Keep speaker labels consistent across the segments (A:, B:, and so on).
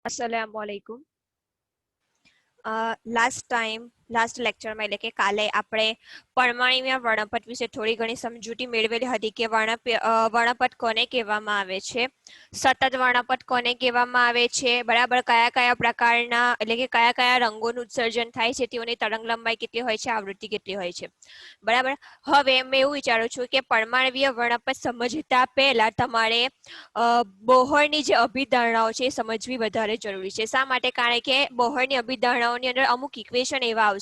A: अस्सलामुअलैकुम। લાસ્ટ લેક્ચરમાં એટલે કે કાલે આપણે પરમાણ્વીય વર્ણપટ વિશે થોડી ઘણી સમજૂતી મેળવેલી હતી કે વર્ણપટ કોને કહેવામાં આવે છે, સતત વર્ણપટ કોને કહેવામાં આવે છે, બરાબર, કયા કયા પ્રકારના એટલે કે કયા કયા રંગોનું ઉત્સર્જન થાય છે, તેઓની તરંગ લંબાઈ કેટલી હોય છે, આવૃત્તિ કેટલી હોય છે, બરાબર. હવે મેં એવું વિચારું છું કે પરમાણ્વીય વર્ણપટ સમજતા પહેલા તમારે બોહરની જે અભિધારણાઓ છે એ સમજવી વધારે જરૂરી છે. શા માટે? કારણ કે બોહરની અભિધારણાઓની અંદર અમુક ઇક્વેશન એવા આવશે,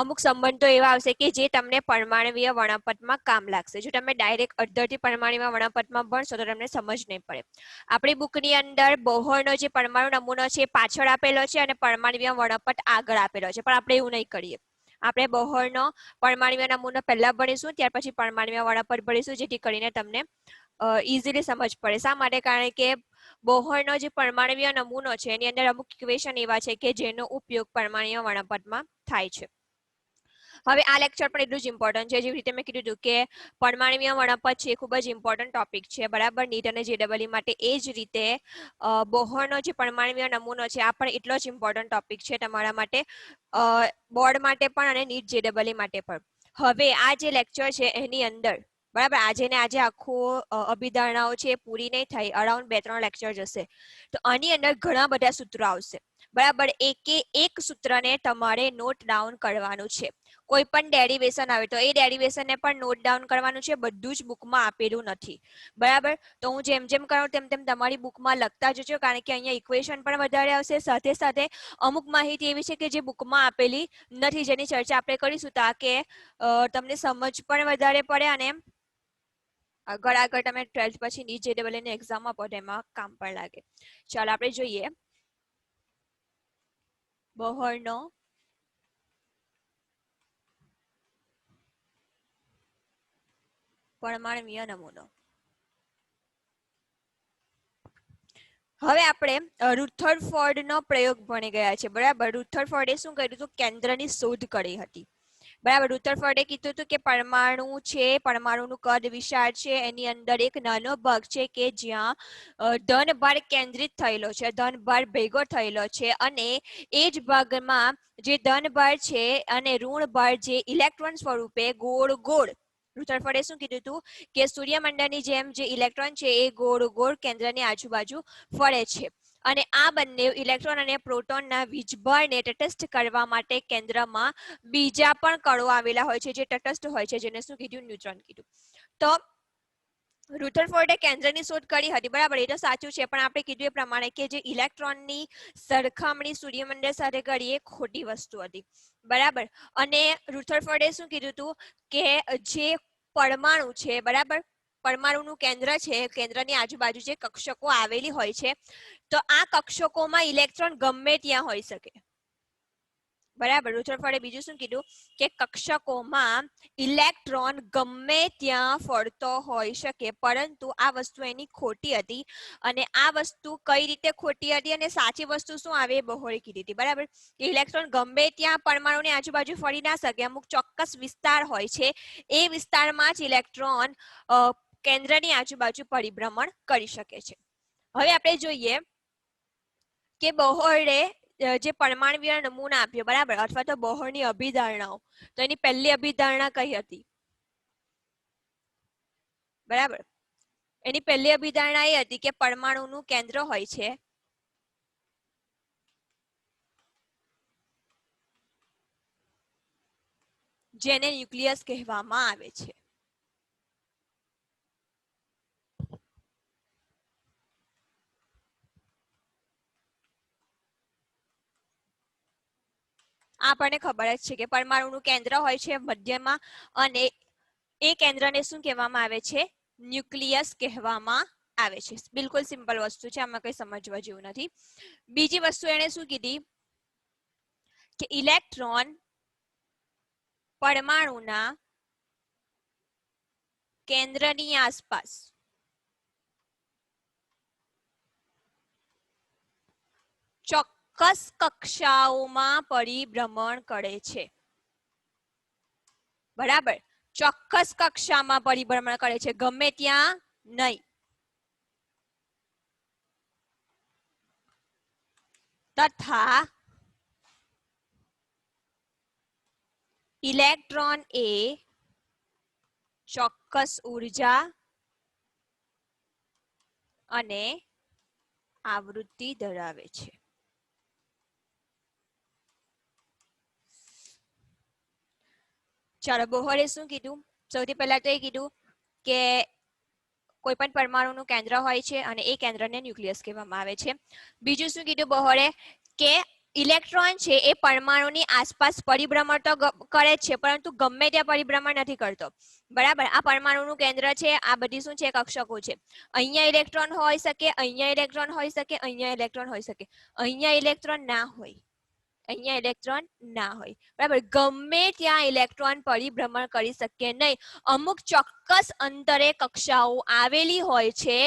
A: અમુક સંબંધો એવા આવશે કે જે તમને પરમાણ્વીય વર્ણપટમાં કામ લાગશે. જો તમે ડાયરેક્ટ અડધરથી પરમાણ્વીય વર્ણપટમાં ભણશો તો તમને સમજ નહીં પડે. આપણી બુકની અંદર બોહરનો જે પરમાણુ નમૂનો છે એ પાછળ આપેલો છે અને પરમાણ્વીય વર્ણપટ આગળ આપેલો છે, પણ આપણે એવું નહીં કરીએ. આપણે બોહરનો પરમાણ્વીય નમૂનો પહેલા ભણીશું, ત્યાર પછી પરમાણ્વીય વર્ણપટ ભણીશું, જેથી કરીને તમને ઇઝીલી સમજ પડે. શા માટે? કારણ કે બોહરનો જે પરમાણ્વીય નમૂનો છે એની અંદર અમુક ઇક્વેશન એવા છે કે જેનો ઉપયોગ પરમાણ્વીય વર્ણપટમાં થાય છે. હવે આ લેક્ચર પણ એટલું જ ઇમ્પોર્ટન્ટ છે. જેવી રીતે મેં કીધું હતું કે પરમાણ્વીય વર્ણપટ છે એ ખૂબ જ ઇમ્પોર્ટન્ટ ટોપિક છે, બરાબર, નીટ અને જેડબલઈ માટે. એ જ રીતે બોહરનો જે પરમાણ્વીય નમૂનો છે આ પણ એટલો જ ઇમ્પોર્ટન્ટ ટોપિક છે તમારા માટે, બોર્ડ માટે પણ અને નીટ જેડબલઈ માટે પણ. હવે આ જે લેક્ચર છે એની અંદર, બરાબર, આજે ને આજે આખું અભિધારણાઓ છે એ પૂરી નહીં થાય, અરાઉન્ડ 2-3 લેક્ચર જશે. તો આની અંદર ઘણા બધા સૂત્રો આવશે, બરાબર. એક સૂત્રને તમારે નોટ ડાઉન કરવાનું છે. કોઈ પણ ડેરિવેશન આવે તો એ ડેરિવેશનને પણ નોટ ડાઉન કરવાનું છે. બધું જ બુકમાં આપેલું નથી, બરાબર. તો હું જેમ જેમ કરું તેમ તેમ તમારી બુકમાં લખતા જજો, કારણ કે અહીંયા ઇક્વેશન પણ વધારે આવશે. સાથે સાથે અમુક માહિતી એવી છે કે જે બુકમાં આપેલી નથી, જેની ચર્ચા આપણે કરીશું, તાકે તમને સમજ પણ વધારે પડે અને આગળ તમે 12th પછી નીટ જેડબલઈ ની એક્ઝામ આપો એમાં કામ પણ લાગે. ચાલો આપણે જોઈએ બોહરનો પરમાણ્વીય નમૂનો. હવે આપણે રુથરફોર્ડનો પ્રયોગ ભણી ગયા છે, બરાબર. રુથરફોર્ડે શું કર્યું હતું? કેન્દ્રની શોધ કરી હતી, બરાબર. રુથરફોર્ડે કીધું હતું કે પરમાણુ છે, પરમાણુનું કદ વિશાળ છે, એની અંદર એક નાનો ભાગ છે કે જ્યાં ધનભાર કેન્દ્રિત થયેલો છે, ધનભાર ભેગો થયેલો છે, અને એ જ ભાગમાં જે ધનભાર છે અને ઋણભાર જે ઇલેક્ટ્રોન સ્વરૂપે ગોળ ગોળ, રુથરફોર્ડે શું કીધું હતું કે સૂર્યમંડળની જેમ જે ઇલેક્ટ્રોન છે એ ગોળ ગોળ કેન્દ્રની આજુબાજુ ફરે છે. અને આ બંને ઇલેક્ટ્રોન અને પ્રોટોનના વીજભારને તટસ્થ કરવા માટે કેન્દ્રમાં બીજા પણ કણો આવેલા હોય છે જે તટસ્થ હોય છે, જેને શું કીધું? ન્યુટ્રોન કીધું. તો રુથરફોર્ડે કેન્દ્રની શોધ કરી હતી, બરાબર, એ તો સાચું છે, પણ આપણે કીધું એ પ્રમાણે કે જે ઇલેક્ટ્રોનની સરખામણી સૂર્યમંડળ સાથે કરી એ ખોટી વસ્તુ હતી, બરાબર. અને રુથરફોર્ડે શું કીધું હતું કે જે પરમાણુ છે, બરાબર, પરમાણુનું કેન્દ્ર છે, કેન્દ્રની આજુબાજુ જે કક્ષકો આવેલી હોય છે, તો આ કક્ષકોમાં ઇલેક્ટ્રોન ગમે ત્યાં હોઈ શકે, બરાબર. રુથરફોર્ડે બીજું શું કીધું કે કક્ષકોમાં ઇલેક્ટ્રોન ગમે ત્યાં ફરતો હોઈ શકે, પરંતુ આ વસ્તુ એની ખોટી હતી. અને આ વસ્તુ કઈ રીતે ખોટી હતી અને સાચી વસ્તુ શું આવે એ બોહરે કીધી હતી, બરાબર. ઇલેક્ટ્રોન ગમે ત્યાં પરમાણુની આજુબાજુ ફરી ના શકે, અમુક ચોક્કસ વિસ્તાર હોય છે, એ વિસ્તારમાં જ ઇલેક્ટ્રોન કેન્દ્રની આજુબાજુ પરિભ્રમણ કરી શકે છે. હવે આપણે જોઈએ કે બોહરે જે પરમાણ્વીય નમૂના આપ્યો, બરાબર, અથવા તો બોહરની અભિધારણાઓ, તો એની પહેલી અભિધારણા કઈ હતી? બરાબર, એની પહેલી અભિધારણા એ હતી કે પરમાણુનું કેન્દ્ર હોય છે જેને ન્યુક્લિયસ કહેવામાં આવે છે. આપણને ખબર જ છે કે પરમાણુનું કેન્દ્ર હોય છે મધ્યમાં, અને એ કેન્દ્રને શું કહેવામાં આવે છે? ન્યુક્લિયસ કહેવામાં આવે છે. બિલકુલ સિમ્પલ વસ્તુ છે, આમાં કઈ સમજવા જેવું નથી. બીજી વસ્તુ એને શું કીધી કે ઇલેક્ટ્રોન પરમાણુના કેન્દ્રની આસપાસ ચોક્કસ કક્ષાઓમાં પરિભ્રમણ કરે છે, બરાબર. ચોક્કસ કક્ષામાં પરિભ્રમણ કરે છે, ગમે ત્યાં નહીં. તથા ઇલેક્ટ્રોન એ ચોક્કસ ઉર્જા અને આવૃત્તિ ધરાવે છે. ચાલો બોહરે શું કીધું? સૌથી પહેલા તો એ કીધું કે કોઈ પણ પરમાણુનું કેન્દ્ર હોય છે અને એ કેન્દ્રને ન્યુક્લિયસ કહેવામાં આવે છે. બીજું શું કીધું બોહરે? કે ઇલેક્ટ્રોન છે એ પરમાણુની આસપાસ પરિભ્રમણ તો કરે છે, પરંતુ ગમે ત્યાં પરિભ્રમણ નથી કરતો. બરાબર. આ પરમાણુનું કેન્દ્ર છે, આ બધી શું છે? કક્ષકો છે. અહીંયા ઇલેક્ટ્રોન હોઈ શકે, અહીંયા ઇલેક્ટ્રોન હોઈ શકે, અહીંયા ઇલેક્ટ્રોન હોઈ શકે. અહીંયા ઇલેક્ટ્રોન ના હોય, અહીંયા ઇલેક્ટ્રોન ના હોય. બરાબર. ગમે ત્યાં ઇલેક્ટ્રોન પરિભ્રમણ કરી શકે નહીં. અમુક ચોક્કસ અંતરે કક્ષાઓ આવેલી હોય છે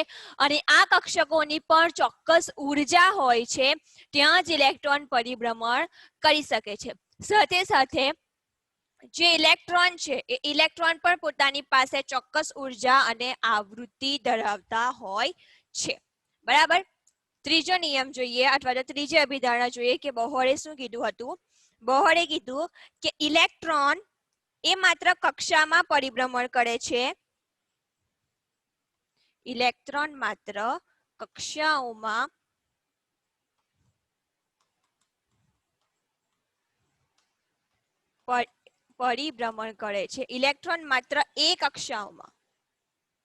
A: અને આ કક્ષકોની પણ ચોક્કસ ઉર્જા હોય છે. ત્યાં જ ઇલેક્ટ્રોન પરિભ્રમણ કરી શકે છે. સાથે સાથે જે ઇલેક્ટ્રોન છે એ ઇલેક્ટ્રોન પણ પોતાની પાસે ચોક્કસ ઉર્જા અને આવૃત્તિ ધરાવતા હોય છે. બરાબર. ત્રીજો નિયમ જોઈએ અથવા તો ત્રીજી અભિધારણા જોઈએ કે બોહરે શું કીધું હતું? બોહરે કીધું કે ઇલેક્ટ્રોન એ માત્ર કક્ષામાં પરિભ્રમણ કરે છે. ઇલેક્ટ્રોન માત્ર કક્ષાઓમાં પરિભ્રમણ કરે છે. ઇલેક્ટ્રોન માત્ર એ કક્ષાઓમાં,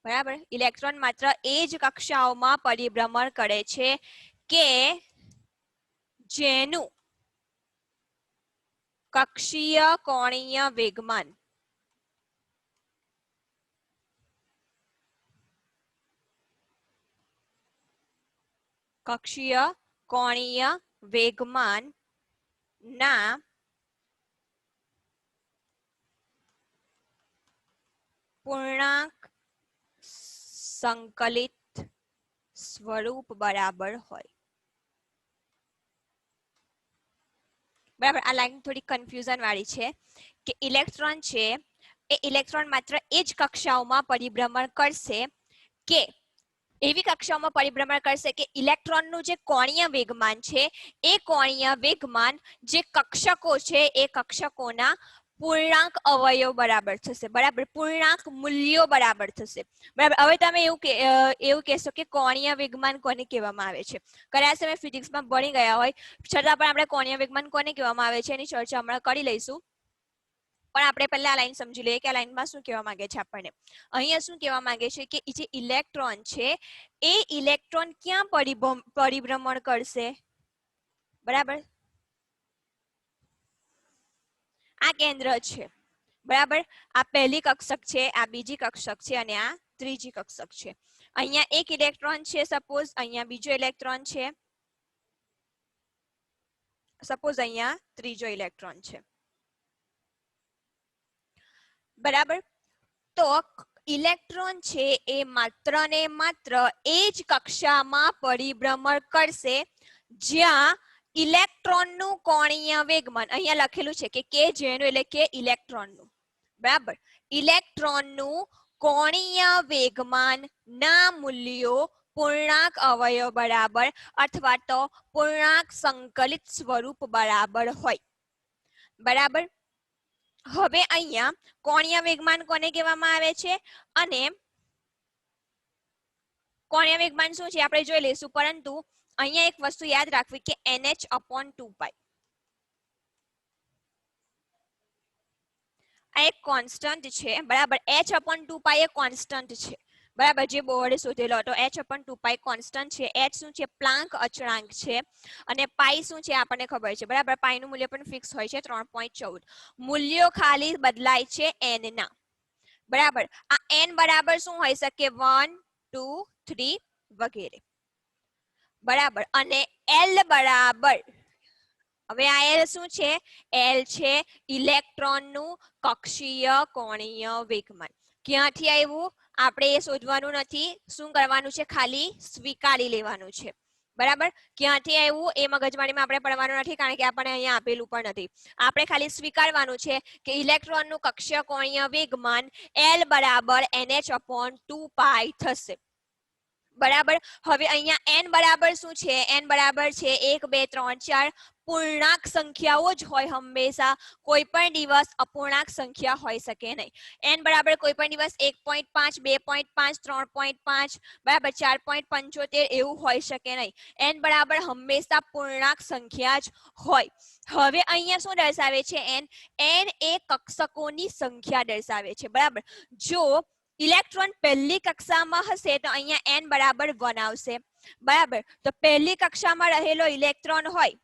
A: બરાબર, ઇલેક્ટ્રોન માત્ર એ જ કક્ષાઓમાં પરિભ્રમણ કરે છે કે જેનું કક્ષીય કોણીય વેગમાન કક્ષીય કોણીય વેગમાન ના પૂર્ણાંક સંકલિત સ્વરૂપ બરાબર હોય. બરાબર. આ લાઈન થોડી કન્ફ્યુઝન વાળી છે કે ઇલેક્ટ્રોન છે એ ઇલેક્ટ્રોન માત્ર એ જ કક્ષાઓમાં પરિભ્રમણ કરશે કે એવી કક્ષાઓમાં પરિભ્રમણ કરશે કે ઇલેક્ટ્રોનનું જે કોણીય વેગમાન છે એ કોણીય વેગમાન જે કક્ષકો છે એ કક્ષકોના પૂર્ણાંક અવયવ બરાબર થશે. બરાબર. પૂર્ણાંક મૂલ્યો બરાબર થશે. બરાબર. હવે તમે એવું કહેશો કે કોણીય વેગમાન કોને કહેવામાં આવે છે? કદાચ તમે ફિઝિક્સમાં ભણી ગયા હોય, છતાં પણ આપણે કોણીય વેગમાન કોને કહેવામાં આવે છે એની ચર્ચા હમણાં કરી લઈશું. પણ આપણે પહેલા આ લાઈન સમજી લઈએ કે આ લાઈનમાં શું કહેવા માંગે છે આપણને. અહીંયા શું કહેવા માંગે છે કે જે ઇલેક્ટ્રોન છે એ ઇલેક્ટ્રોન ક્યાં પરિભ્રમણ કરશે? બરાબર. આ કેન્દ્ર છે. બરાબર. આ પહેલી કક્ષક છે, આ બીજી કક્ષક છે અને આ ત્રીજી કક્ષક છે. અહીંયા એક ઇલેક્ટ્રોન છે, સપોઝ અહીંયા બીજો ઇલેક્ટ્રોન છે, સપોઝ અહીંયા ત્રીજો ઇલેક્ટ્રોન છે. બરાબર. તો ઇલેક્ટ્રોન છે એ માત્ર ને માત્ર એ જ કક્ષામાં પરિભ્રમણ કરશે જ્યાં ઇલેક્ટ્રોનનું કોણીય વેગમાન, અહીંયા લખેલું છે કે જેનું એટલે કે ઇલેક્ટ્રોનનું, બરાબર, ઇલેક્ટ્રોનનું કોણીય વેગમાન ના મૂલ્યો પૂર્ણાંક અવયવ બરાબર અથવા તો પૂર્ણાંક સંકલિત સ્વરૂપ બરાબર હોય. બરાબર. હવે અહીંયા કોણીય વેગમાન કોને કહેવામાં આવે છે અને કોણીય વેગમાન શું છે આપણે જોઈ લઈશું, પરંતુ અહીંયા એક વસ્તુ યાદ રાખવી કે NH/2π આ એક કોન્સ્ટન્ટ છે. બરાબર. H/2π એ કોન્સ્ટન્ટ છે. બરાબર. જે બોર્ડે શોધેલો હતો H/2π કોન્સ્ટન્ટ છે. H શું છે? પ્લાન્ક અચળાંક છે અને પાઈ શું છે આપણને ખબર છે. બરાબર. પાઈનું મૂલ્ય પણ ફિક્સ હોય છે 3.14. મૂલ્યો ખાલી બદલાય છે n ના. બરાબર. આ n બરાબર શું હોઈ શકે? 1 2 3 વગેરે. બરાબર. અને L બરાબર, હવે આ L શું છે? L છે ઇલેક્ટ્રોનનું કક્ષીય કોણીય વેગમાન. ક્યાંથી આવ્યું આપણે એ શોધવાનું નથી. શું કરવાનું છે? ખાલી સ્વીકારી લેવાનું છે. બરાબર. ક્યાંથી આવ્યું એ મગજમારીમાં આપણે પડવાનું નથી, કારણ કે આપણે અહીંયા આપેલું પણ નથી. આપણે ખાલી સ્વીકારવાનું છે કે ઇલેક્ટ્રોનનું કક્ષીય કોણીય વેગમાન L બરાબર NH/2π થશે. બરાબર. હવે અહીંયા n બરાબર શું છે? n બરાબર છે 1 2 3 4 પૂર્ણાંક સંખ્યાઓ જ હોય હંમેશા. કોઈ પણ દિવસ અપૂર્ણાંક સંખ્યા હોઈ શકે નહીં. n બરાબર કોઈ પણ દિવસ 1.5 2.5 3.5 બરાબર 4.75 એવું હોઈ શકે નહીં. n બરાબર હંમેશા પૂર્ણાંક સંખ્યા જ હોય. હવે અહીંયા શું દર્શાવે છે? n એ કક્ષકોની સંખ્યા દર્શાવે છે. બરાબર. જો ઇલેક્ટ્રોન પહેલી કક્ષામાં હશે તો અહીંયા n બરાબર 1 આવશે. બરાબર. તો પહેલી કક્ષામાં રહેલો ઇલેક્ટ્રોન હોય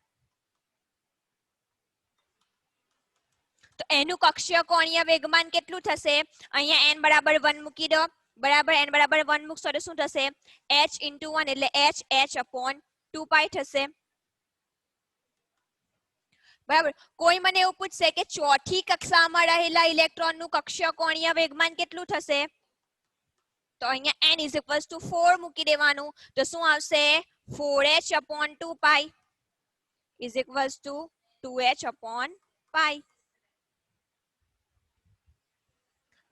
A: તો એનું કક્ષીય કોણીય વેગમાન કેટલું થશે? અહીંયા n બરાબર 1 મૂકી દો. બરાબર. n બરાબર 1 મૂકશો તો શું થશે? h into 1 એટલે h upon 2 પાઈ થશે. બરાબર. કોઈ મને એવું પૂછશે કે ચોથી કક્ષામાં રહેલા ઇલેક્ટ્રોનનું કક્ષીય કોણીય વેગમાન કેટલું થશે? તો અહીંયા n is equals to 4 મૂકી દેવાનું. તો શું આવશે? 4h upon 2 pi is equals to 2h upon પાઈ.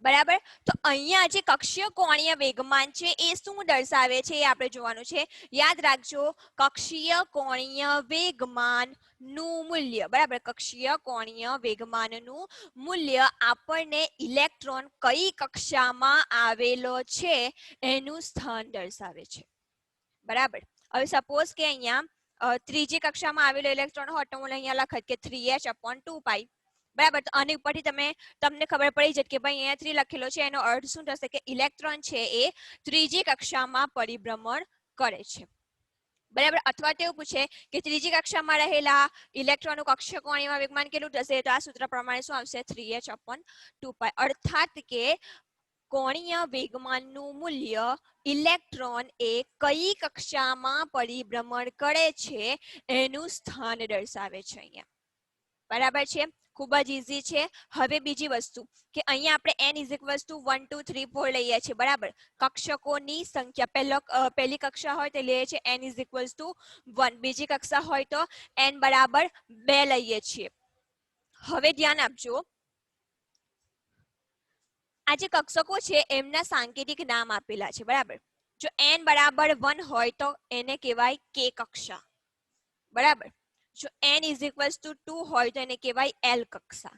A: બરાબર. તો અહીંયા જે કક્ષીય કોણીય વેગમાન છે એ શું દર્શાવે છે એ આપણે જોવાનું છે. યાદ રાખજો, કક્ષીય કોણીય વેગમાન નું મૂલ્ય. બરાબર. કક્ષીય કોણીય વેગમાનનું મૂલ્ય આપણને ઇલેક્ટ્રોન કઈ કક્ષામાં આવેલો છે એનું સ્થાન દર્શાવે છે. બરાબર. હવે સપોઝ કે અહીંયા ત્રીજી કક્ષામાં આવેલો ઇલેક્ટ્રોન હોય તો હું અહીંયા લખત કે 3h upon 2 પાઈ. બરાબર. તો આની ઉપરથી તમને ખબર પડી જશે કે ભાઈ અહીંયા 3 લખેલો છે એનો અર્થ શું થશે કે ઇલેક્ટ્રોન છે એ ત્રીજી કક્ષામાં પરિભ્રમણ કરે છે. બરાબર. અથવા તો એવું પૂછે કે ત્રીજી કક્ષામાં રહેલા ઇલેક્ટ્રોનનું કક્ષીય કોણીય વેગમાન કેટલું થશે? તો આ સૂત્ર પ્રમાણે શું આવશે? 3h upon 2 પાઈ. અર્થાત કે કોણીય વેગમાનનું મૂલ્ય ઇલેક્ટ્રોન એ કઈ કક્ષામાં પરિભ્રમણ કરે છે એનું સ્થાન દર્શાવે છે અહીંયા. બરાબર છે. ખૂબ જ ઈઝી છે. હવે બીજી વસ્તુ કે અહીંયા આપણે n is equals to 1 2 3 4 લઈએ છીએ. બરાબર. કક્ષકોની સંખ્યા પહેલી કક્ષા હોય તો લઈએ છીએ n is equals to 1. બીજી કક્ષા હોય તો n બરાબર 2 લઈએ છીએ. હવે ધ્યાન આપજો, આ જે કક્ષકો છે એમના સાંકેતિક નામ આપેલા છે. બરાબર. જો n બરાબર 1 હોય તો એને કહેવાય k કક્ષા. બરાબર. જો n is equals to 2 હોય તો એને કહેવાય l કક્ષા.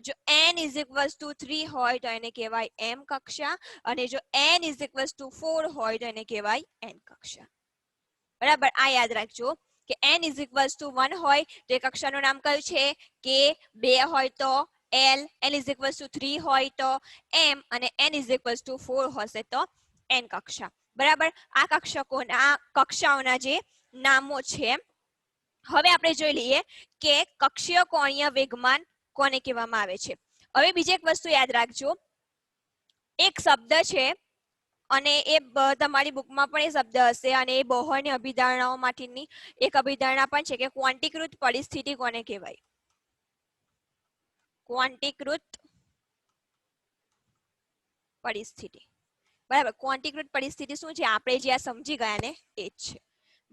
A: જો n is equals to 3 હોય તો એને કહેવાય m કક્ષા. અને જો n is equals to 4 હોય તો એને કહેવાય n કક્ષા. બરાબર. આ યાદ રાખજો કે n is equals to 1 હોય તો એ કક્ષાનું નામ કયું છે? k. 2 હોય તો l. n is equals to 3 હોય તો m. અને n is equals to 4 હશે તો n કક્ષા. બરાબર. આ કક્ષાઓના જે નામો છે. હવે આપણે જોઈ લઈએ કે કક્ષીય કોણીય વેગમાન કોને કહેવામાં આવે છે. હવે બીજી એક વસ્તુ યાદ રાખજો, એક શબ્દ છે અને એ તમારી બુકમાં પણ એ શબ્દ હશે અને એ બોહરની અભિધારણાઓમાંની એક અભિધારણા પણ છે કે ક્વોન્ટીકૃત પરિસ્થિતિ કોને કહેવાય? ક્વોન્ટીકૃત પરિસ્થિતિ. બરાબર. ક્વોન્ટીકૃત પરિસ્થિતિ શું છે? આપણે જે આ સમજી ગયા ને એ જ છે.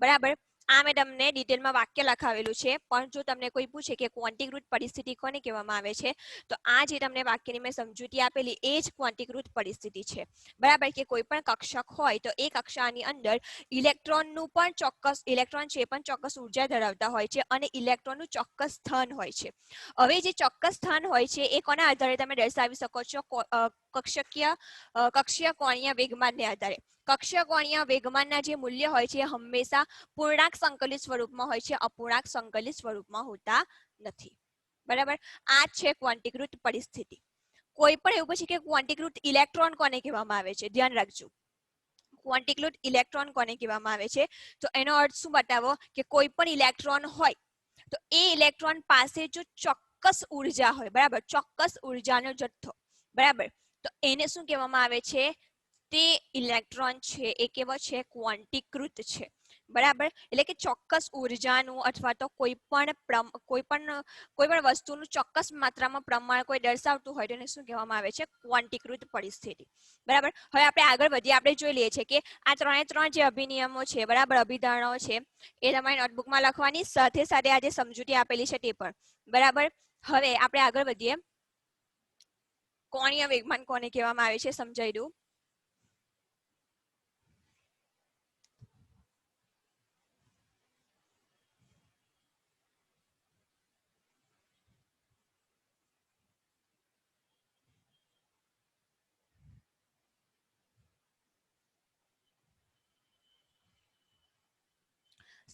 A: બરાબર. આ મેં તમને ડિટેલમાં વાક્ય લખાવેલું છે, પણ જો તમને કોઈ પૂછે કે ક્વોન્ટીકૃત પરિસ્થિતિ કોને કહેવામાં આવે છે તો આ જે તમને વાક્યની મેં સમજૂતી આપેલી એ જ ક્વોન્ટીકૃત પરિસ્થિતિ છે. બરાબર. કે કોઈ પણ કક્ષક હોય તો એ કક્ષાની અંદર ઇલેક્ટ્રોનનું પણ ચોક્કસ ઇલેક્ટ્રોન છે પણ ચોક્કસ ઉર્જા ધરાવતા હોય છે અને ઇલેક્ટ્રોનનું ચોક્કસ સ્થાન હોય છે. હવે જે ચોક્કસ સ્થાન હોય છે એ કોના આધારે તમે દર્શાવી શકો છો? કક્ષીય કોણીય વેગમાનને આધારે. કક્ષીય કોણીય વેગમાનના જે મૂલ્ય હોય છે હંમેશા પૂર્ણાંક સંકલિત સ્વરૂપમાં હોય છે, અપૂર્ણાંક સંકલિત સ્વરૂપમાં હોતા નથી. બરાબર. આ છે ક્વોન્ટીકૃત પરિસ્થિતિ. કોઈ પણ એવું પૂછે કે ક્વોન્ટીકૃત ઇલેક્ટ્રોન કોને કહેવામાં આવે છે? ધ્યાન રાખજો, ક્વોન્ટીકૃત ઇલેક્ટ્રોન કોને કહેવામાં આવે છે તો એનો અર્થ શું બતાવો કે કોઈ પણ ઇલેક્ટ્રોન હોય તો એ ઇલેક્ટ્રોન પાસે જો ચોક્કસ ઉર્જા હોય. બરાબર. ચોક્કસ ઉર્જાનો જથ્થો. બરાબર. તો એને શું કહેવામાં આવે છે? તે ઇલેક્ટ્રોન છે એ કેવો છે? ક્વોન્ટીકૃત છે. બરાબર. એટલે કે ચોક્કસ ઉર્જાનું અથવા તો કોઈ પણ વસ્તુનું ચોક્કસ માત્રામાં પ્રમાણ કોઈ દર્શાવતું હોય તો એને શું કહેવામાં આવે છે? ક્વોન્ટીકૃત પરિસ્થિતિ. બરાબર. હવે આપણે આગળ વધીએ. આપણે જોઈ લઈએ છીએ કે આ ત્રણ જે અભિનિયમો છે, બરાબર, અભિધારણાઓ છે એ તમારી નોટબુકમાં લખવાની, સાથે સાથે આ જે સમજૂતી આપેલી છે તે પણ. બરાબર. હવે આપણે આગળ વધીએ. કોણીય વેગમાન કોને કહેવામાં આવે છે સમજાવી દઉં.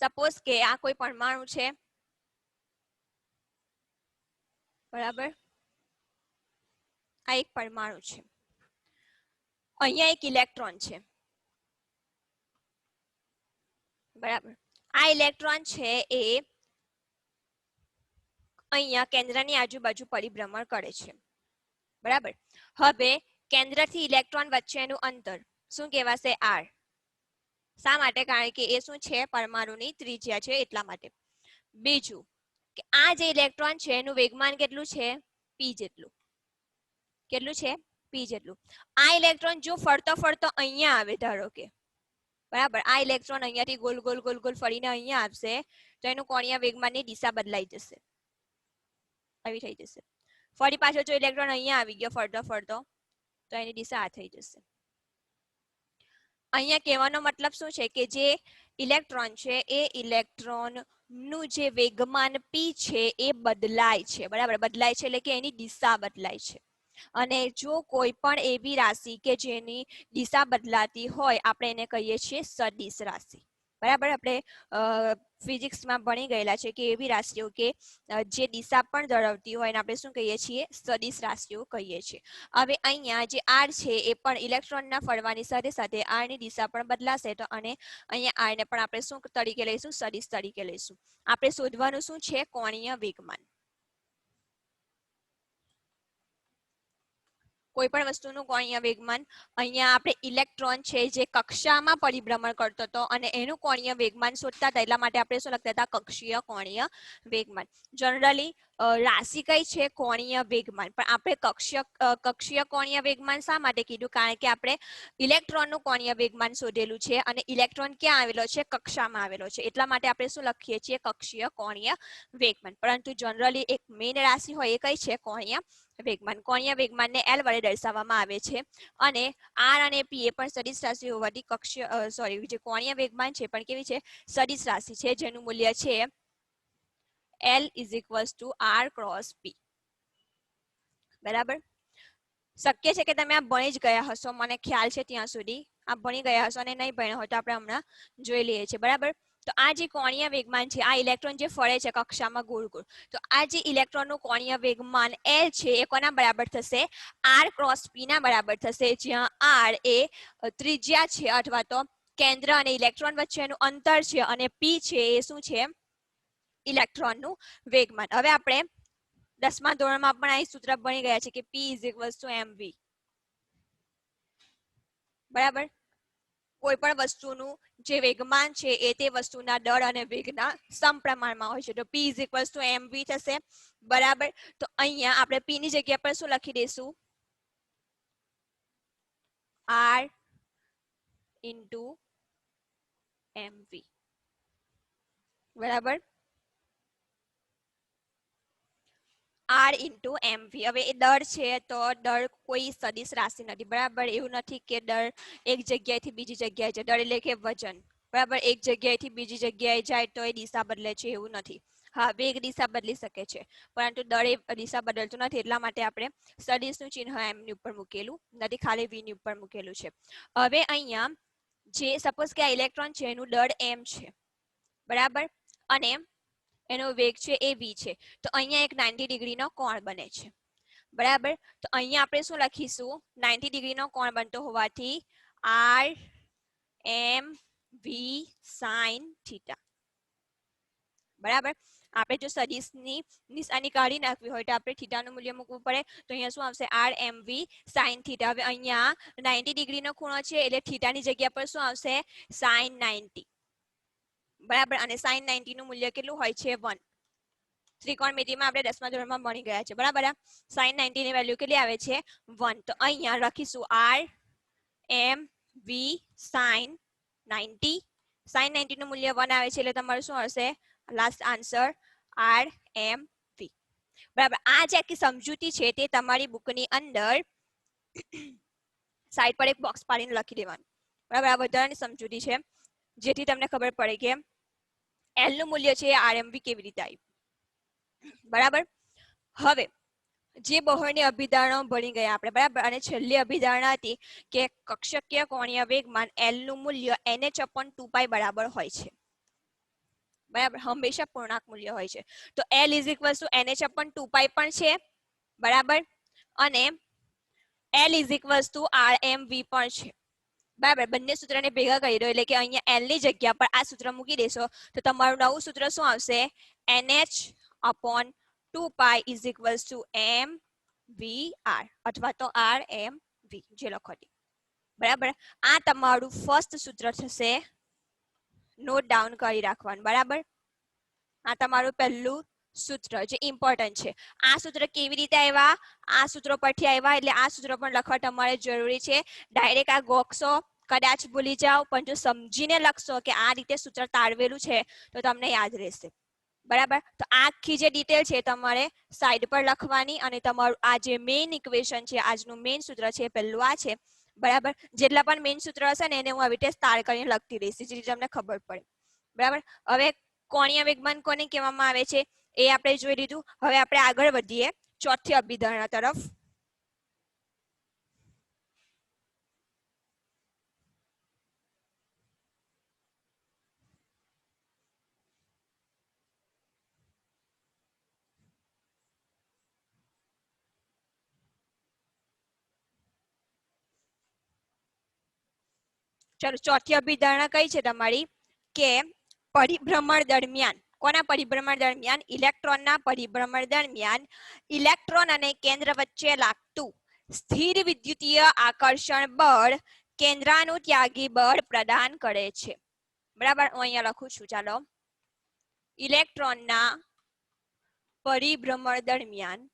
A: સપોઝ કે આ કોઈ પરમાણુ છે, બરાબર, આ એક પરમાણુ છે, અહીંયા એક ઇલેક્ટ્રોન છે, બરાબર, આ ઇલેક્ટ્રોન છે એ અહીંયા કેન્દ્રની આજુબાજુ પરિભ્રમણ કરે છે, બરાબર. હવે કેન્દ્રથી ઇલેક્ટ્રોન વચ્ચેનું અંતર શું કહેવાશે? આર. શા માટે? કારણ કે એ શું છે? પરમાણુની ત્રિજ્યા છે એટલા માટે. બીજું કે આ જે ઇલેક્ટ્રોન છે એનું વેગમાન કેટલું છે? પી જેટલું. કેટલું છે? પી જેટલું. આ ઇલેક્ટ્રોન જો ફરતો ફરતો અહીંયા આવે, ધારો કે, બરાબર, આ ઇલેક્ટ્રોન અહીંયાથી ગોલ ગોલ ગોલ ગોલ ફરીને અહીંયા આવશે તો એનું કોણીય વેગમાનની દિશા બદલાઈ જશે, આવી થઈ જશે. ફરી પાછો જો ઇલેક્ટ્રોન અહીંયા આવી ગયો ફરતો ફરતો તો એની દિશા આ થઈ જશે. અહીંયા કહેવાનો મતલબ શું છે કે જે ઇલેક્ટ્રોન છે એ ઇલેક્ટ્રોન નું જે વેગમાન પી છે એ બદલાય છે, બરાબર, બદલાય છે એટલે કે એની દિશા બદલાય છે. અને જો કોઈ પણ એવી રાશિ કે જેની દિશા બદલાતી હોય આપણે એને કહીએ છીએ સદિશ રાશિ, બરાબર. આપણે ફિઝિક્સમાં ભણી ગયેલા છે કે એવી રાશિઓ કે જે દિશા પણ ધરાવતી હોય એને આપણે શું કહીએ છીએ? સદિશ રાશિઓ કહીએ છીએ. હવે અહીંયા જે આર છે એ પણ ઇલેક્ટ્રોનના ફરવાની સાથે સાથે આરની દિશા પણ બદલાશે તો અને અહીંયા આરને પણ આપણે શું તરીકે લઈશું? સદિશ તરીકે લઈશું. આપણે શોધવાનું શું છે? કોણીય વેગમાન. કોઈ પણ વસ્તુનું કોણીય વેગમાન. અહીંયા આપણે ઇલેક્ટ્રોન છે જે કક્ષામાં પરિભ્રમણ કરતો હતો અને એનું કોણીય વેગમાન શોધતા હતા એટલા માટે આપણે શું લખતા હતા? કક્ષીય કોણીય વેગમાન. જનરલી રાશિ કઈ છે? કોણીય વેગમાન. પણ આપણે કક્ષીય કોણીય વેગમાન શા માટે કીધું? કારણ કે આપણે ઇલેક્ટ્રોનનું કોણીય વેગમાન શોધેલું છે અને ઇલેક્ટ્રોન ક્યાં આવેલો છે? કક્ષામાં આવેલો છે એટલા માટે આપણે શું લખીએ છીએ? કક્ષીય કોણીય વેગમાન. પરંતુ જનરલી એક મેઇન રાશિ હોય એ કઈ છે? કોણીય વેગમાન. કોણીય વેગમાનને એલ વડે દર્શાવવામાં આવે છે અને આર અને પી એ પણ સદિશ રાશિ હોવાથી જે કોણીય વેગમાન છે પણ કેવી છે? સદિશ રાશિ છે જેનું મૂલ્ય છે L = R × P. બરાબર. શક્ય છે કે તમે આ ભણી જ ગયા હશો, મને ખ્યાલ છે ત્યાં સુધી આ ભણી ગયા હશો અને નહીં ભણ્યા હોય તો આપણે હમણાં જોઈ લઈએ છીએ, બરાબર. તો આ જે કોણીય વેગમાન છે, આ ઇલેક્ટ્રોન જે ફરે છે કક્ષામાં ગોળ ગોળ, તો આ જે ઇલેક્ટ્રોનનું કોણીય વેગમાન L છે એ કોના બરાબર થશે? R × P ના બરાબર થશે, જ્યાં R એ ત્રિજ્યા છે અથવા તો કેન્દ્ર અને ઇલેક્ટ્રોન વચ્ચેનું અંતર છે અને P છે એ શું છે? ઇલેક્ટ્રોનનું વેગમાન. હવે આપણે 10મા ધોરણમાં પણ આ સૂત્ર ભણી ગયા છે કે P = mv, બરાબર. કોઈ પણ વસ્તુનું જે વેગમાન છે એ તે વસ્તુના દળ અને વેગના સમપ્રમાણમાં હોય છે તો P = mv થશે, બરાબર. તો અહીંયા આપણે P ની જગ્યા પર શું લખી દઈશું? R × mv, બરાબર. R × mv. હવે એ દળ છે તો દળ કોઈ સદિશ રાશિ નથી, બરાબર. એવું નથી કે દળ એક જગ્યાએથી બીજી જગ્યાએ જાય. દળ એટલે કે વજન, બરાબર. એક જગ્યાએથી બીજી જગ્યાએ જાય તો એ દિશા બદલે છે એવું નથી. હા, વેગ દિશા બદલી શકે છે પરંતુ દળ એ દિશા બદલતું નથી એટલા માટે આપણે સદિશનું ચિહ્ન m ની ઉપર મૂકેલું નથી, ખાલી v ની ઉપર મૂકેલું છે. હવે અહીંયા જે સપોઝ કે આ ઇલેક્ટ્રોન છે એનું દળ m છે, બરાબર, અને એનો વેગ છે એ v છે તો અહીંયા એક 90 ડિગ્રીનો કોણ બને છે, બરાબર. તો અહીંયા આપણે શું લખીશું? 90 ડિગ્રીનો કોણ બનતો હોવાથી R m v sin θ, બરાબર. આપણે જો સદિશની નિશાની કાઢી નાખવી હોય તો આપણે થીટાનું મૂલ્ય મૂકવું પડે તો અહીંયા શું આવશે? R m v sin θ. હવે અહીંયા 90 ડિગ્રીનો ખૂણો છે એટલે થીટાની જગ્યા પર શું આવશે? sin 90, બરાબર. અને sin 90 નું મૂલ્ય કેટલું હોય છે? 1. ત્રિકોણમિતિમાં આપણે 10મા ધોરણમાં ભણી ગયા છે, બરાબર. sin 90 ની વેલ્યુ કેટલી આવે છે? 1. તો અહીંયા લખીશું R m v sin 90. sin 90 નું મૂલ્ય 1 આવે છે એટલે તમારું શું હશે? Last answer R m v, બરાબર. આ જે આખી સમજૂતી છે તે તમારી બુકની અંદર સાઈડ પર એક બોક્સ પાડીને લખી દેવાનું, બરાબર. આ વધારાની સમજૂતી છે જેથી તમને ખબર પડે કે L નું મૂલ્ય છે RMV કેવી રીતે આવ્યું, બરાબર. હવે જે બહોળની અભિધારણાઓ ભણી ગયા આપણે, બરાબર. અને છેલ્લી અભિધારણા હતી કે કક્ષકીય કોણીય વેગમાન L નું મૂલ્ય NH/2π બરાબર હોય છે, બરાબર, હંમેશા પૂર્ણાંક મૂલ્ય હોય છે. તો L is equal to NH upon 2 પણ છે, બરાબર, અને L is equal to RMV પણ છે. બરાબર, બંને સૂત્રને ભેગા કરી દો એટલે કે અહીંયા L ની જગ્યા પર આ સૂત્ર મૂકી દેશો તો તમારું નવું સૂત્ર શું આવશે? NH upon 2 is equal to MVR અથવા તો RMV જે લખો તે. બરાબર, આ તમારું ફર્સ્ટ સૂત્ર થશે, નોટ ડાઉન કરી રાખવાનું. બરાબર, આ તમારું પહેલું સૂત્ર જે ઇમ્પોર્ટન્ટ છે. આ સૂત્ર કેવી રીતે આવ્યા? આ સૂત્રો પરથી આવ્યા, એટલે આ સૂત્ર પણ લખવા તમારે જરૂરી છે. ડાયરેક્ટ આ ગોખશો કદાચ ભૂલી જાઓ, પણ જો સમજીને લખશો કે આ રીતે સૂત્ર તારવેલું છે તો તમને યાદ રહેશે. બરાબર, તો આખી જે ડિટેલ છે તમારે સાઈડ પર લખવાની, અને તમારું આ જે મેઇન ઇક્વેશન છે, આજનું મેઇન સૂત્ર છે પહેલું આ છે. બરાબર, જેટલા પણ મેઇન સૂત્ર હશે ને એને હું આવી રીતે તાર કરીને લખતી રહીશ, જેથી તમને ખબર પડે. બરાબર, હવે કોણીય વેગમાન કોને કહેવામાં આવે છે એ આપણે જોઈ લીધું. હવે આપણે આગળ વધીએ ચોથી અભિધારણા તરફ. ચલો, ચોથી અભિધારણા કઈ છે તમારી? કે પરિભ્રમણ દરમિયાન, કોના પરિભ્રમણ દરમિયાન? ઇલેક્ટ્રોનના પરિભ્રમણ દરમિયાન ઇલેક્ટ્રોન અને કેન્દ્ર વચ્ચે લાગતું સ્થિર વિદ્યુતીય આકર્ષણ બળ કેન્દ્રાનુત્યાગી બળ પ્રદાન કરે છે. બરાબર, હું અહીંયા લખું છું. ચાલો, ઇલેક્ટ્રોનના પરિભ્રમણ દરમિયાન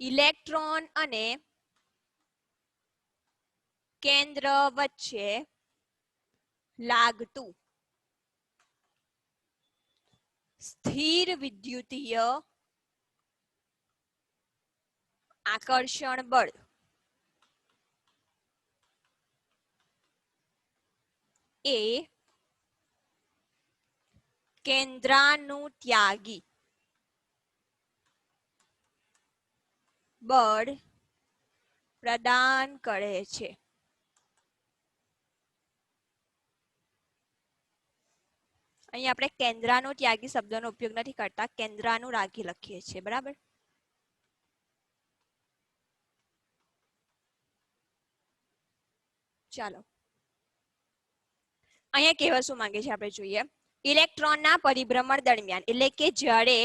A: ઇલેક્ટ્રોન અને કેન્દ્ર વચ્ચે લાગતું સ્થિર વિદ્યુતીય આકર્ષણ બળ એ કેન્દ્રાનુત્યાગી બળ પ્રદાન કરે છે. અહીં આપણે કેન્દ્રાનુત્યાગી શબ્દનો ઉપયોગ નથી કરતા, કેન્દ્રાનુરાગી લખીએ છીએ. બરાબર, ચાલો, અહીંયા કહેવા શું માંગે છે આપણે જોઈએ. ઇલેક્ટ્રોનના પરિભ્રમણ દરમિયાન, એટલે કે જ્યારે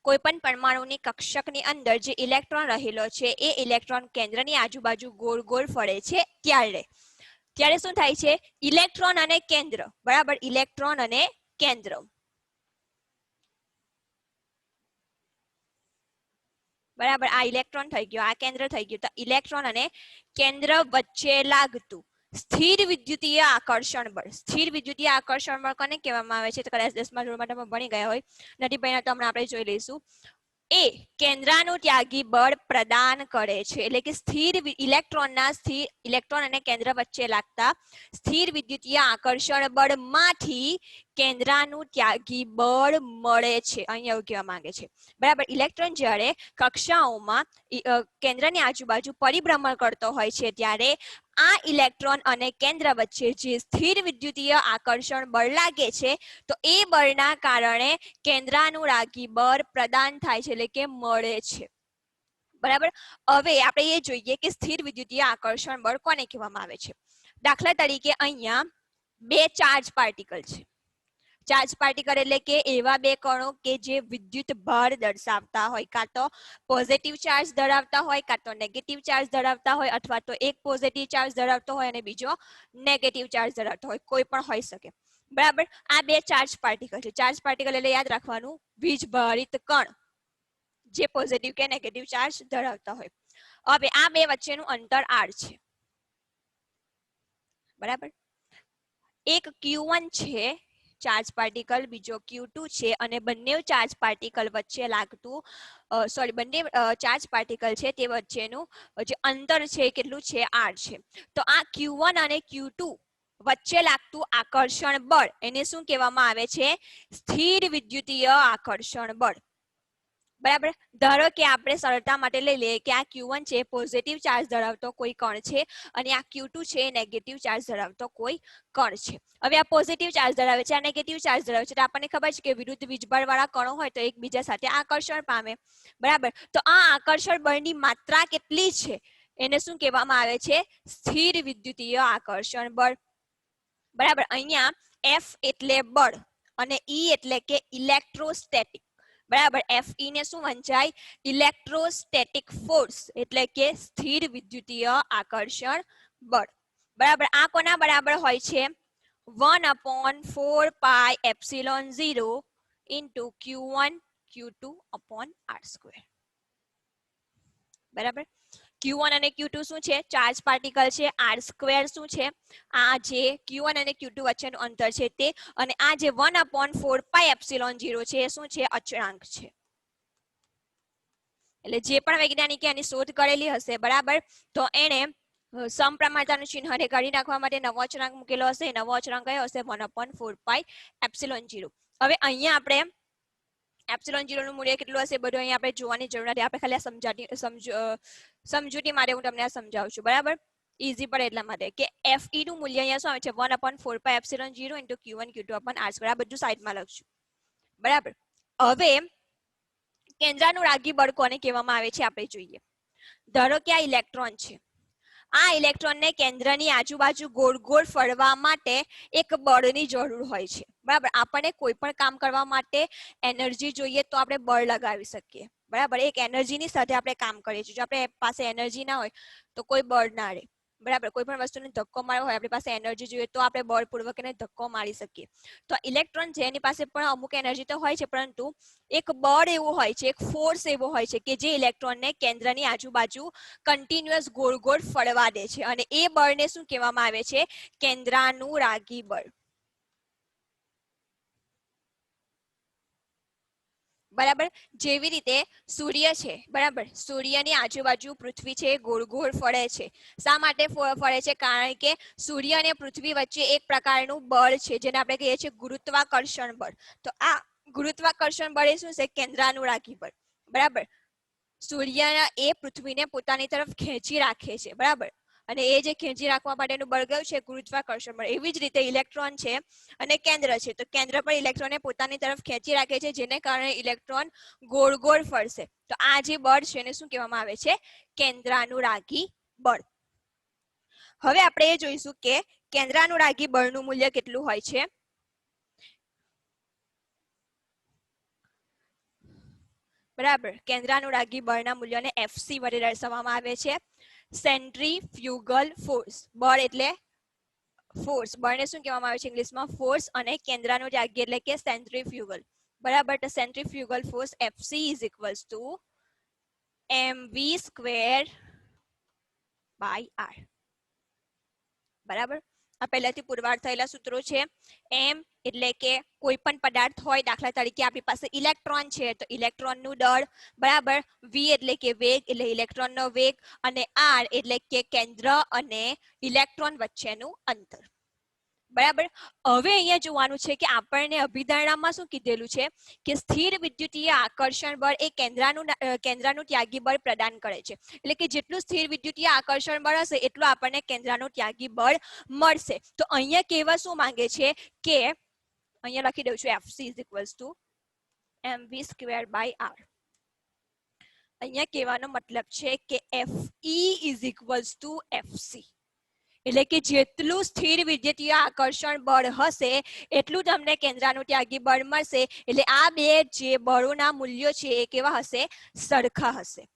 A: કોઈ પણ પરમાણુની કક્ષકની અંદર જે ઇલેક્ટ્રોન રહેલો છે એ ઇલેક્ટ્રોન કેન્દ્રની આજુબાજુ ગોળ ગોળ ફરે છે ત્યારે શું થાય છે? ઇલેક્ટ્રોન અને કેન્દ્ર, બરાબર, ઇલેક્ટ્રોન અને કેન્દ્ર, બરાબર, આ ઇલેક્ટ્રોન થઈ ગયો, આ કેન્દ્ર થઈ ગયું. તો ઇલેક્ટ્રોન અને કેન્દ્ર વચ્ચે લાગતું સ્થિર વિદ્યુતીય આકર્ષણ બળ. સ્થિર વિદ્યુતીય આકર્ષણ બળ કોને કહેવામાં આવે છે? તો કદાચ 10મા ધોરણમાં તમે ભણી ગયા હોય, નથી ભણ્યા તો હમણાં આપણે જોઈ લઈશું. એ કેન્દ્રાનુત્યાગી બળ પ્રદાન કરે છે, એટલે કે સ્થિર ઇલેક્ટ્રોન અને કેન્દ્ર વચ્ચે લાગતા સ્થિર વિદ્યુતીય આકર્ષણ બળમાંથી કેન્દ્રાનુત્યાગી બળ મળે છે. અહીંયા એવું કહેવા માંગે છે. બરાબર, ઇલેક્ટ્રોન જ્યારે કક્ષાઓમાં કેન્દ્રની આજુબાજુ પરિભ્રમણ કરતો હોય છે ત્યારે આ ઇલેક્ટ્રોન અને કેન્દ્ર વચ્ચે જે સ્થિર વિદ્યુતીય આકર્ષણ બળ લાગે છે તો એ બળના કારણે કેન્દ્રાનુરાગી બળ પ્રદાન થાય છે, એટલે કે મળે છે. બરાબર, હવે આપણે એ જોઈએ કે સ્થિર વિદ્યુતીય આકર્ષણ બળ કોને કહેવામાં આવે છે. દાખલા તરીકે અહીંયા બે ચાર્જ પાર્ટિકલ છે. ચાર્જ પાર્ટિકલ એટલે કે એવા બે કણો કે જે વિદ્યુત ભાર દર્શાવતા હોય, કાં તો પોઝિટિવ ચાર્જ ધરાવતા હોય, કાં તો નેગેટિવ ચાર્જ ધરાવતા હોય, અથવા તો એક પોઝિટિવ ચાર્જ ધરાવતો હોય અને બીજો નેગેટિવ ચાર્જ ધરાવતો હોય, કોઈ પણ હોઈ શકે. બરાબર, આ બે ચાર્જ પાર્ટિકલ છે. ચાર્જ પાર્ટિકલ એટલે યાદ રાખવાનું વીજભારિત કણ જે પોઝિટિવ કે નેગેટિવ ચાર્જ ધરાવતા હોય. હવે આ બે વચ્ચેનું અંતર r છે. બરાબર, એક Q1 છે ચાર્જ પાર્ટિકલ, બીજો Q2 છે, અને બંને ચાર્જ પાર્ટિકલ વચ્ચે લાગતું બંને ચાર્જ પાર્ટિકલ છે તે વચ્ચેનું જે અંતર છે કેટલું છે? r છે. તો આ Q1 અને Q2 વચ્ચે લાગતું આકર્ષણ બળ એને શું કહેવામાં આવે છે? સ્થિર વિદ્યુતીય આકર્ષણ બળ. બરાબર. ધારો કે આપણે સરળતા માટે લઈ લઈએ કે આ Q1 છે પોઝિટિવ ચાર્જ ધરાવતો કોઈ કણ છે અને આ Q2 છે નેગેટિવ ચાર્જ ધરાવતો કોઈ કણ છે. હવે આ પોઝિટિવ ચાર્જ ધરાવે છે, આ નેગેટિવ ચાર્જ ધરાવે છે, તો આપણને ખબર છે કે વિરુદ્ધ વીજબળ વાળા કણો હોય તો એકબીજા સાથે આકર્ષણ પામે. બરાબર. તો આ આકર્ષણ બળની માત્રા કેટલી છે એને શું કહેવામાં આવે છે? સ્થિર વિદ્યુતીય આકર્ષણ બળ. બરાબર. અહીંયા F એટલે બળ અને E એટલે કે ઇલેક્ટ્રોસ્ટેટિક. બરાબર. Fe ને શું વંચાય? ઇલેક્ટ્રોસ્ટેટિક ફોર્સ એટલે કે સ્થિર વિદ્યુતીય આકર્ષણ બળ. બરાબર. આ કોના બરાબર હોય છે? 1/4πε0 into Q1 Q2 upon R². બરાબર. Q1 અને Q2 શું છે? ચાર્જ પાર્ટિકલ છે. R² શું છે? આ જે Q1 અને Q2 વચ્ચેનું અંતર છે તે, અને આ જે 1/4πε0 છે એ શું છે? અચળાંક છે. એટલે જે પણ વૈજ્ઞાનિકે આની શોધ કરેલી હશે, બરાબર, તો એને સમપ્રમાણતાનું ચિહ્ન કાઢી નાખવા માટે નવો અચળાંક મૂકેલો હશે. નવો અચળાંક કયો હશે? 1/4πε0. હવે અહીંયા આપણે ε0 નું મૂલ્ય કેટલું હશે બધું અહીંયા આપણે જોવાની જરૂર નથી. આપણે ખાલી સમજૂતી માટે હું તમને આ સમજાવું છું. બરાબર. ઈઝી પડે એટલા માટે કે Fe નું મૂલ્ય અહીંયા શું આવે છે? 1/4πε0 into Q1 Q2 upon R². આ બધું સાઈડમાં લખશું. બરાબર. હવે કેન્દ્રાનુરાગી બળ કોને કહેવામાં આવે છે આપણે જોઈએ. ધારો કે આ ઇલેક્ટ્રોન છે. આ ઇલેક્ટ્રોનને કેન્દ્રની આજુબાજુ ગોળ ગોળ ફરવા માટે એક બળની જરૂર હોય છે. બરાબર. આપણને કોઈ પણ કામ કરવા માટે એનર્જી જોઈએ તો આપણે બળ લગાવી શકીએ. બરાબર. એક એનર્જીની સાથે આપણે કામ કરીએ છીએ. જો આપણે પાસે એનર્જી ના હોય તો કોઈ બળ ના રહે. બરાબર. કોઈ પણ વસ્તુને ધક્કો મારવો હોય, આપણી પાસે એનર્જી જોઈએ તો આપણે બળપૂર્વક એને ધક્કો મારી શકીએ. તો ઇલેક્ટ્રોન છે એની પાસે પણ અમુક એનર્જી તો હોય છે, પરંતુ એક બળ એવું હોય છે, એક ફોર્સ એવો હોય છે કે જે ઇલેક્ટ્રોનને કેન્દ્રની આજુબાજુ કન્ટિન્યુઅસ ગોળ ગોળ ફરવા દે છે, અને એ બળને શું કહેવામાં આવે છે? કેન્દ્રાનુરાગી બળ. બરાબર. જેવી રીતે સૂર્ય છે. બરાબર. સૂર્યની આજુબાજુ પૃથ્વી છે ગોળ ગોળ ફરે છે. શા માટે ફરે છે? કારણ કે સૂર્ય અને પૃથ્વી વચ્ચે એક પ્રકારનું બળ છે જેને આપણે કહીએ છીએ ગુરુત્વાકર્ષણ બળ. તો આ ગુરુત્વાકર્ષણ બળ એ શું છે? કેન્દ્રાનુરાગી બળ. બરાબર. સૂર્ય એ પૃથ્વીને પોતાની તરફ ખેંચી રાખે છે. બરાબર. અને એ જે ખેંચી રાખવા માટેનું બળ કયું છે? ગુરુત્વાકર્ષણ બળ. એવી જ રીતે ઇલેક્ટ્રોન છે અને કેન્દ્ર છે, તો કેન્દ્ર પર ઇલેક્ટ્રોનને પોતાની તરફ ખેંચી રાખે છે, જેને કારણે ઇલેક્ટ્રોન ગોળ ગોળ ફરશે. તો આ જે બળ છે એને શું કહેવામાં આવે છે? કેન્દ્રાનુરાગી બળ. હવે આપણે એ જોઈશું કે કેન્દ્રાનુરાગી બળનું મૂલ્ય કેટલું હોય છે. બરાબર. કેન્દ્રાનુરાગી બળના મૂલ્યને FC વડે દર્શાવવામાં આવે છે. Centrifugal force. બળ એટલે ફોર્સ. બળને શું કહેવામાં આવે છે ઇંગ્લિશમાં? ફોર્સ. અને કેન્દ્રાનુરાગી એટલે કે સેન્ટ્રીફ્યુગલ. બરાબર. તો centrifugal force FC is equals to mv²/r. બરાબર. આ પહેલાથી પુરવાર થયેલા સૂત્રો છે. એમ એટલે કે કોઈ પણ પદાર્થ હોય, દાખલા તરીકે આપણી પાસે ઇલેક્ટ્રોન છે તો ઇલેક્ટ્રોનનું દળ. બરાબર. વી એટલે કે વેગ, એટલે ઇલેક્ટ્રોનનો વેગ, અને આર એટલે કે કેન્દ્ર અને ઇલેક્ટ્રોન વચ્ચેનું અંતર. બરાબર. હવે અહીંયા જોવાનું છે કે આપણને અભિધારણામાં શું કીધેલું છે કે સ્થિર વિદ્યુતીય આકર્ષણ બળ એ કેન્દ્રાનું ત્યાગી બળ પ્રદાન કરે છે. એટલે કે જેટલું સ્થિર વિદ્યુતીય આકર્ષણ બળ હશે એટલું આપણને કેન્દ્રાનું ત્યાગી બળ મળશે. તો અહીંયા કહેવા શું માંગે છે કે અહીંયા લખી દઉં છું FC is equals to mv²/r. અહીંયા કહેવાનો મતલબ છે કે FE is equals to FC. એટલે કે જેટલું સ્થિર વિદ્યુતીય આકર્ષણ બળ હશે એટલું તમને કેન્દ્રાનું ત્યાગી બળ મળશે. એટલે આ બે જે બળોના મૂલ્યો છે એ કેવા હશે? સરખા હશે.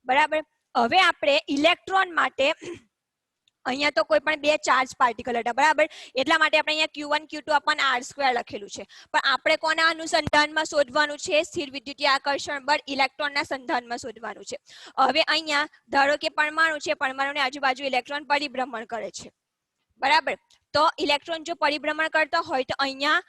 A: બરાબર. હવે આપણે ઇલેક્ટ્રોન માટે અહીંયા તો કોઈ પણ બે ચાર્જ પાર્ટિકલ હતા. બરાબર. એટલા માટે આપણે અહીંયા Q1 Q2 upon R² લખેલું છે. પણ આપણે કોના અનુસંધાનમાં શોધવાનું છે? સ્થિર વિદ્યુતીય આકર્ષણ બળ ઇલેક્ટ્રોનના સંધાનમાં શોધવાનું છે. હવે અહીંયા ધારો કે પરમાણુ છે, પરમાણુની આજુબાજુ ઇલેક્ટ્રોન પરિભ્રમણ કરે છે. બરાબર. તો ઇલેક્ટ્રોન જો પરિભ્રમણ કરતો હોય તો અહીંયા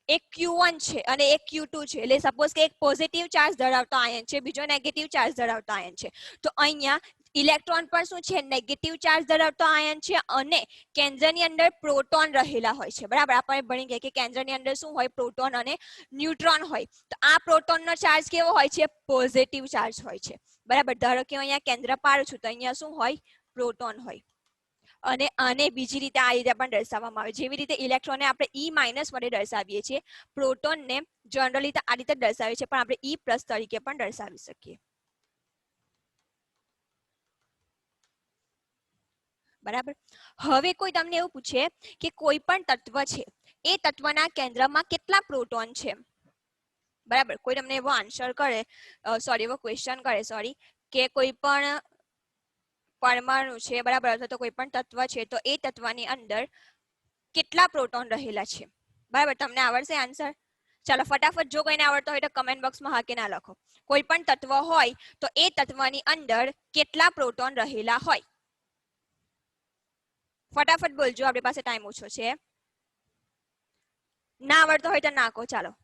A: એક Q1 છે અને એક Q2 છે. એટલે સપોઝ કે એક પોઝિટિવ ચાર્જ ધરાવતો આયન છે, બીજો નેગેટિવ ચાર્જ ધરાવતો આયન છે. તો અહીંયા ઇલેક્ટ્રોન પણ શું છે નેગેટિવ ચાર્જ ધરાવતો આયન છે અને કેન્દ્રની અંદર પ્રોટોન રહેલા હોય છે બરાબર આપણે ભણી ગયા કે કેન્દ્રની અંદર શું હોય પ્રોટોન અને ન્યુટ્રોન હોય તો આ પ્રોટોનનો ચાર્જ કેવો હોય છે પોઝિટિવ ચાર્જ હોય છે બરાબર ધારો કે અહીંયા કેન્દ્ર પાડું છું તો અહીંયા શું હોય પ્રોટોન હોય અને આને બીજી રીતે આ રીતે પણ દર્શાવવામાં આવે જેવી રીતે ઇલેક્ટ્રોનને આપણે E- વડે દર્શાવીએ છીએ પ્રોટોનને જનરલી આ રીતે દર્શાવીએ છીએ પણ આપણે E+ તરીકે પણ દર્શાવી શકીએ બરાબર હવે કોઈ તમને એવું પૂછે કે કોઈ પણ તત્વ છે એ તત્વના કેન્દ્રમાં કેટલા પ્રોટોન છે બરાબર કોઈ તમને એવો આન્સર કરે એવો ક્વેશ્ચન કરે કે કોઈ પણ પરમાણુ છે બરાબર અથવા તો કોઈ પણ તત્વ છે તો એ તત્વની અંદર કેટલા પ્રોટોન રહેલા છે બરાબર તમને આવડશે આન્સર ચાલો ફટાફટ જો કોઈને આવડતો હોય તો કમેન્ટ બોક્સમાં હા કે ના લખો કોઈ પણ તત્વ હોય તો એ તત્વની અંદર કેટલા પ્રોટોન રહેલા હોય ફટાફટ બોલજો આપણી પાસે ટાઈમ ઓછો છે ના આવડતો હોય તો ના કહો ચાલો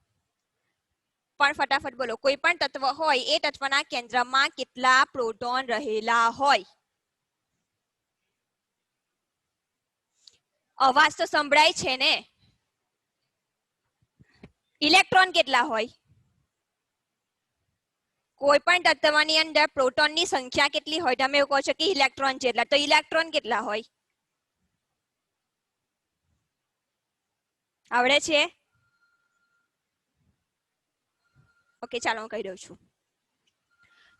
A: પણ ફટાફટ બોલો કોઈ પણ તત્વ હોય એ તત્વના કેન્દ્રમાં કેટલા પ્રોટોન રહેલા હોય અવાજ તો સંભળાય છે ને ઇલેક્ટ્રોન કેટલા હોય કોઈ પણ તત્વની અંદર પ્રોટોનની સંખ્યા કેટલી હોય તમે એવું કહો છો કે ઇલેક્ટ્રોન જેટલા તો ઇલેક્ટ્રોન કેટલા હોય આવડે છે ઓકે ચાલો હું કહી દઉં છું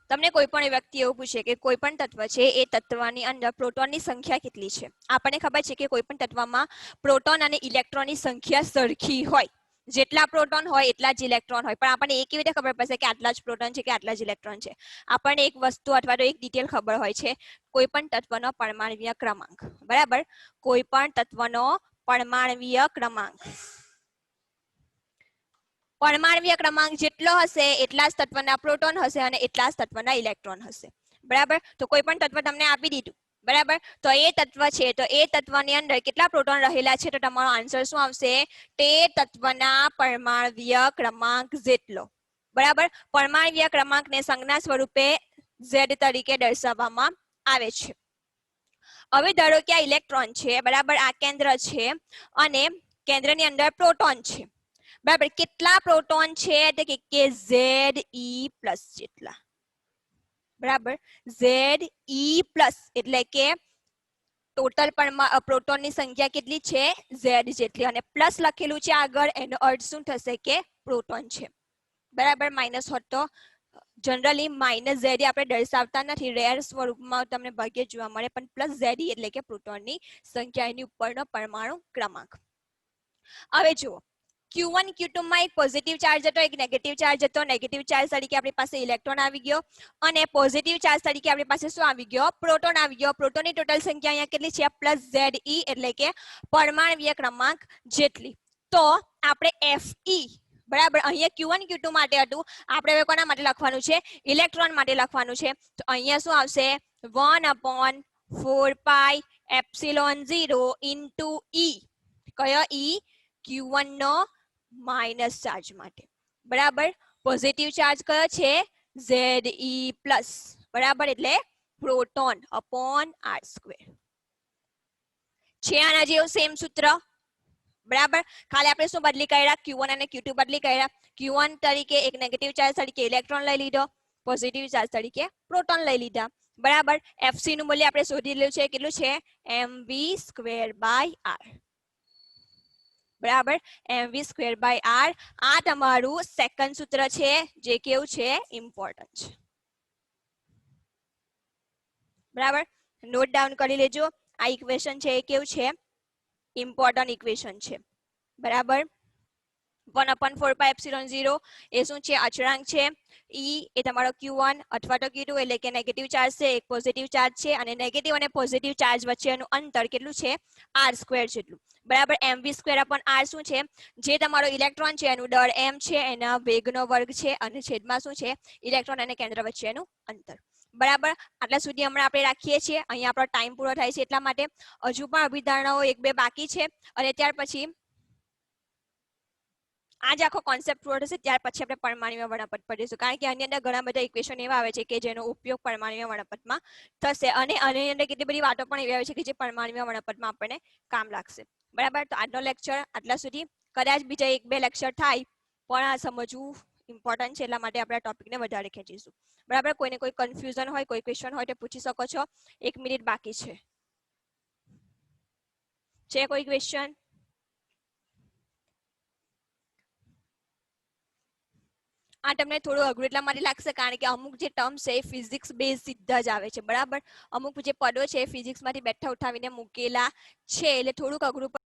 A: તમને કોઈ પણ વ્યક્તિ એવું પૂછે કે કોઈ પણ તત્વ છે એ તત્વની અંદર પ્રોટોનની સંખ્યા કેટલી છે આપણને ખબર છે કે કોઈ પણ તત્વમાં પ્રોટોન અને ઇલેક્ટ્રોનની સંખ્યા સરખી હોય જેટલા પ્રોટોન હોય એટલા જ ઇલેક્ટ્રોન હોય પણ આપણને એ કેવી રીતે ખબર પડશે કે આટલા જ પ્રોટોન છે કે આટલા જ ઇલેક્ટ્રોન છે આપણને એક વસ્તુ અથવા તો એક ડિટેલ ખબર હોય છે કોઈ પણ તત્વનો પરમાણ્વીય ક્રમાંક બરાબર કોઈ પણ તત્વનો પરમાણ્વીય ક્રમાંક પરમાણ્વીય ક્રમાંક જેટલો હશે એટલા જ તત્વના પ્રોટોન હશે અને એટલા જ તત્વના ઇલેક્ટ્રોન હશે બરાબર તો કોઈ પણ તત્વ તમને આપી દીધું બરાબર તો એ તત્વ છે તો એ તત્વની અંદર કેટલા પ્રોટોન રહેલા છે તો તમારો આન્સર શું આવશે તે તત્વના પરમાણ્વીય ક્રમાંક જેટલો બરાબર પરમાણ્વીય ક્રમાંકને સંજ્ઞા સ્વરૂપે Z તરીકે દર્શાવવામાં આવે છે હવે ધારો કે આ ઇલેક્ટ્રોન છે બરાબર આ કેન્દ્ર છે અને કેન્દ્રની અંદર પ્રોટોન છે બરાબર કેટલા પ્રોટોન છે કે Ze+ જેટલા બરાબર Ze+ એટલે કે ટોટલ પ્રોટોનની સંખ્યા કેટલી છે Z જેટલી અને પ્લસ લખેલું છે આગળ એનો અર્થ શું થશે કે પ્રોટોન છે બરાબર માઇનસ હોત તો જનરલી -Z આપણે દર્શાવતા નથી રેર સ્વરૂપમાં તમને ભાગ્યે જોવા મળે પણ +Z એટલે કે પ્રોટોનની સંખ્યા એની ઉપરનો પરમાણુ ક્રમાંક હવે જુઓ Q1 Q2 માં એક પોઝિટિવ ચાર્જ હતો એક નેગેટિવ ચાર્જ હતો નેગેટિવ ચાર્જ તરીકે આપણી પાસે ઇલેક્ટ્રોન આવી ગયો અને પોઝિટિવ ચાર્જ તરીકે આપણી પાસે શું આવી ગયો પ્રોટોન આવી ગયો પ્રોટોનની ટોટલ સંખ્યા અહીંયા કેટલી છે +Ze એટલે કે પરમાણ્વીય ક્રમાંક જેટલી તો આપણે Fe બરાબર અહીંયા Q1 Q2 માટે હતું આપણે હવે કોના માટે લખવાનું છે ઇલેક્ટ્રોન માટે લખવાનું છે તો અહીંયા શું આવશે 1/4πε0 * E કયો E Q1 નો માઇનસ ચાર્જ માટે બરાબર પોઝિટિવ ચાર્જ કયો છે Ze+, બરાબર એટલે પ્રોટોન /r². છે આના જેવું સેમ સૂત્ર બરાબર ખાલી આપણે શું બદલી કર્યા Q1 અને Q2 બદલી કર્યા Q1 તરીકે એક નેગેટિવ ચાર્જ તરીકે ઇલેક્ટ્રોન લઈ લીધો પોઝિટિવ ચાર્જ તરીકે પ્રોટોન લઈ લીધા બરાબર Fc નું મૂલ્ય આપણે શોધી લીધું છે કેટલું છે mv²/r બરાબર mv²/r આ તમારું સેકન્ડ સૂત્ર છે જે કેવું છે ઇમ્પોર્ટન્ટ છે બરાબર નોટ ડાઉન કરી લેજો આ ઇક્વેશન છે એ કેવું છે ઇમ્પોર્ટન્ટ ઇક્વેશન છે બરાબર 1/4πε0 એ શું છે અચળાંક છે E એ તમારો Q1 અથવા તો Q2 એટલે કે નેગેટિવ ચાર્જ છે એક પોઝિટિવ ચાર્જ છે અને નેગેટિવ અને પોઝિટિવ ચાર્જ વચ્ચેનું અંતર કેટલું છે r² જેટલું બરાબર mv²/r શું છે જે તમારો ઇલેક્ટ્રોન છે એનું દળ m છે એના વેગનો વર્ગ છે અને છેદમાં શું છે ઇલેક્ટ્રોન અને કેન્દ્ર વચ્ચેનું અંતર બરાબર આટલા સુધી હમણાં આપણે રાખીએ છીએ અહીંયા આપણો ટાઈમ પૂરો થાય છે એટલા માટે હજુ પણ અભિધારણાઓ 1-2 બાકી છે અને ત્યાર પછી આજે આખો કોન્સેપ્ટ પૂરો થશે ત્યાર પછી આપણે પરમાણ્વીય વર્ણપટ પર જઈશું, કારણ કે આની અંદર ઘણા બધા ઇક્વેશન એવા આવે છે કે જેનો ઉપયોગ પરમાણ્વીય વર્ણપટમાં થશે, અને આની અંદર કેટલી બધી વાતો પણ એવી આવે છે કે જે પરમાણ્વીય વર્ણપટમાં આપણને કામ લાગશે. બરાબર, તો આજનો લેક્ચર આટલા સુધી. કદાચ બીજા 1-2 લેક્ચર થાય પણ આ સમજવું ઇમ્પોર્ટન્ટ છે, એટલા માટે આપણે આ ટોપિકને વધારે ખેંચીશું. બરાબર, કોઈને કોઈ કન્ફ્યુઝન હોય, કોઈ ક્વેશ્ચન હોય તો પૂછી શકો છો. 1 મિનિટ બાકી છે કોઈ ક્વેશ્ચન? આ તમને થોડું અઘરું એટલા માટે લાગશે કારણ કે અમુક જે ટર્મ્સ છે એ ફિઝિક્સ બેઝ સીધા જ આવે છે. બરાબર, અમુક જે પદો છે એ ફિઝિક્સ માંથી બેઠા ઉઠાવીને મૂકેલા છે, એટલે થોડુંક અઘરું